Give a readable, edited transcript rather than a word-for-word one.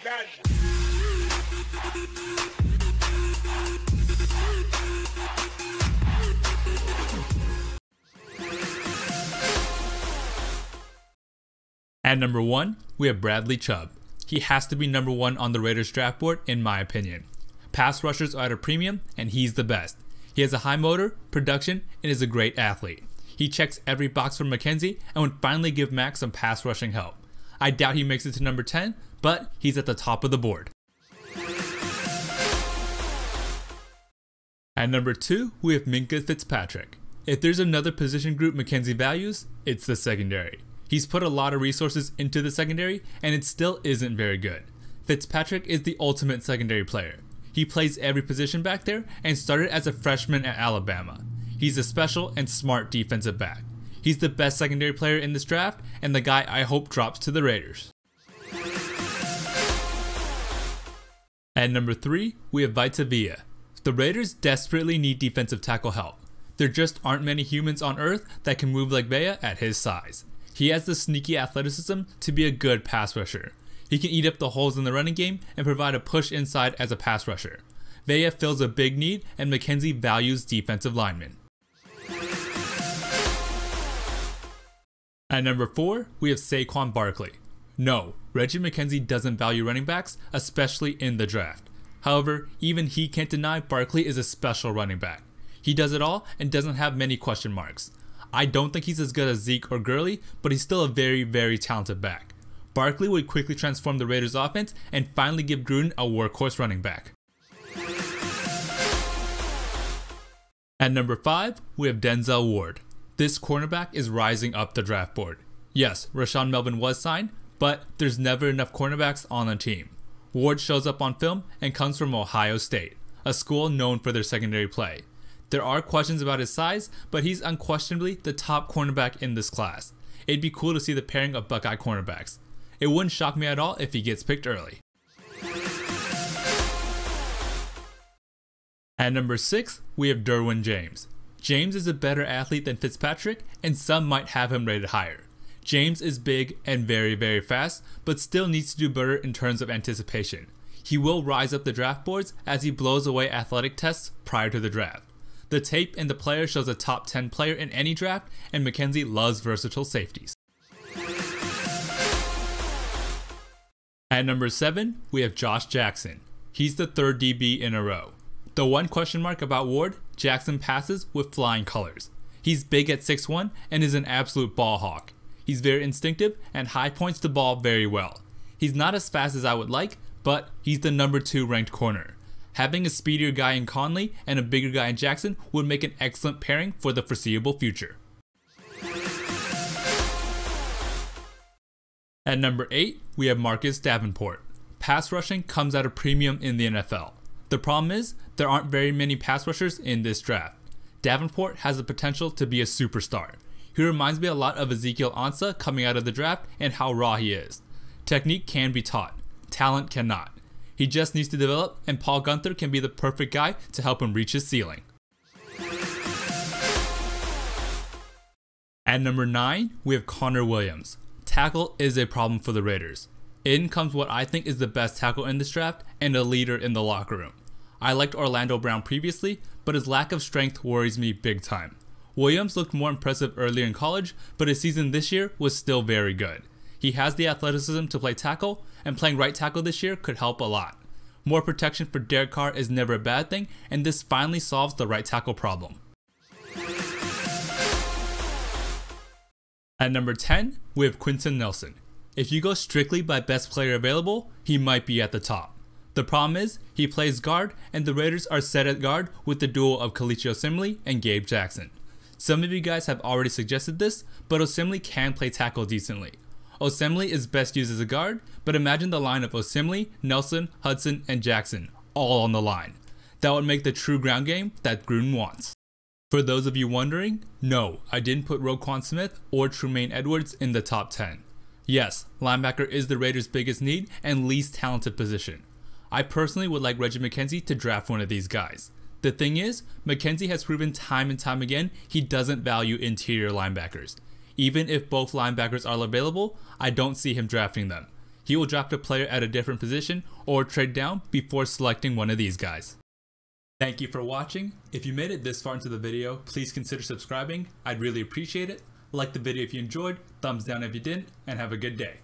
None. At number 1, we have Bradley Chubb. He has to be number 1 on the Raiders draft board in my opinion. Pass rushers are at a premium and he's the best. He has a high motor, production, and is a great athlete. He checks every box for McKenzie and would finally give Mac some pass rushing help. I doubt he makes it to number 10, but he's at the top of the board. At number 2, we have Minkah Fitzpatrick. If there's another position group McKenzie values, it's the secondary. He's put a lot of resources into the secondary and it still isn't very good. Fitzpatrick is the ultimate secondary player. He plays every position back there and started as a freshman at Alabama. He's a special and smart defensive back. He's the best secondary player in this draft and the guy I hope drops to the Raiders. At number 3, we have Vita Vea. The Raiders desperately need defensive tackle help. There just aren't many humans on earth that can move like Vea at his size. He has the sneaky athleticism to be a good pass rusher. He can eat up the holes in the running game and provide a push inside as a pass rusher. Vea fills a big need and McKenzie values defensive linemen. At number 4, we have Saquon Barkley. No, Reggie McKenzie doesn't value running backs, especially in the draft. However, even he can't deny Barkley is a special running back. He does it all and doesn't have many question marks. I don't think he's as good as Zeke or Gurley, but he's still a very talented back. Barkley would quickly transform the Raiders offense and finally give Gruden a workhorse running back. At number 5, we have Denzel Ward. This cornerback is rising up the draft board. Yes, Rashaan Melvin was signed, but there's never enough cornerbacks on a team. Ward shows up on film and comes from Ohio State, a school known for their secondary play. There are questions about his size, but he's unquestionably the top cornerback in this class. It'd be cool to see the pairing of Buckeye cornerbacks. It wouldn't shock me at all if he gets picked early. At number 6, we have Derwin James. James is a better athlete than Fitzpatrick, and some might have him rated higher. James is big and very fast, but still needs to do better in terms of anticipation. He will rise up the draft boards as he blows away athletic tests prior to the draft. The tape and the player shows a top 10 player in any draft, and McKenzie loves versatile safeties. At number 7, we have Josh Jackson. He's the 3rd DB in a row. The one question mark about Ward, Jackson passes with flying colors. He's big at 6'1" and is an absolute ball hawk. He's very instinctive and high points the ball very well. He's not as fast as I would like, but he's the number 2 ranked corner. Having a speedier guy in Conley and a bigger guy in Jackson would make an excellent pairing for the foreseeable future. At number 8, we have Marcus Davenport. Pass rushing comes at a premium in the NFL. The problem is, there aren't very many pass rushers in this draft. Davenport has the potential to be a superstar. He reminds me a lot of Ezekiel Ansah coming out of the draft and how raw he is. Technique can be taught, talent cannot. He just needs to develop, and Paul Guenther can be the perfect guy to help him reach his ceiling. At number 9, we have Connor Williams. Tackle is a problem for the Raiders. In comes what I think is the best tackle in this draft and a leader in the locker room. I liked Orlando Brown previously, but his lack of strength worries me big time. Williams looked more impressive earlier in college, but his season this year was still very good. He has the athleticism to play tackle, and playing right tackle this year could help a lot. More protection for Derek Carr is never a bad thing, and this finally solves the right tackle problem. At number 10, we have Quentin Nelson. If you go strictly by best player available, he might be at the top. The problem is, he plays guard, and the Raiders are set at guard with the duo of Kelechi Osemele and Gabe Jackson. Some of you guys have already suggested this, but Osemele can play tackle decently. Osemele is best used as a guard, but imagine the line of Osemele, Nelson, Hudson, and Jackson, all on the line. That would make the true ground game that Gruden wants. For those of you wondering, no, I didn't put Roquan Smith or Trumaine Edwards in the top 10. Yes, linebacker is the Raiders' biggest need and least talented position. I personally would like Reggie McKenzie to draft one of these guys. The thing is, McKenzie has proven time and time again he doesn't value interior linebackers. Even if both linebackers are available, I don't see him drafting them. he will draft a player at a different position or trade down before selecting one of these guys. Thank you for watching. If you made it this far into the video, please consider subscribing. I'd really appreciate it. Like the video if you enjoyed, thumbs down if you didn't, and have a good day.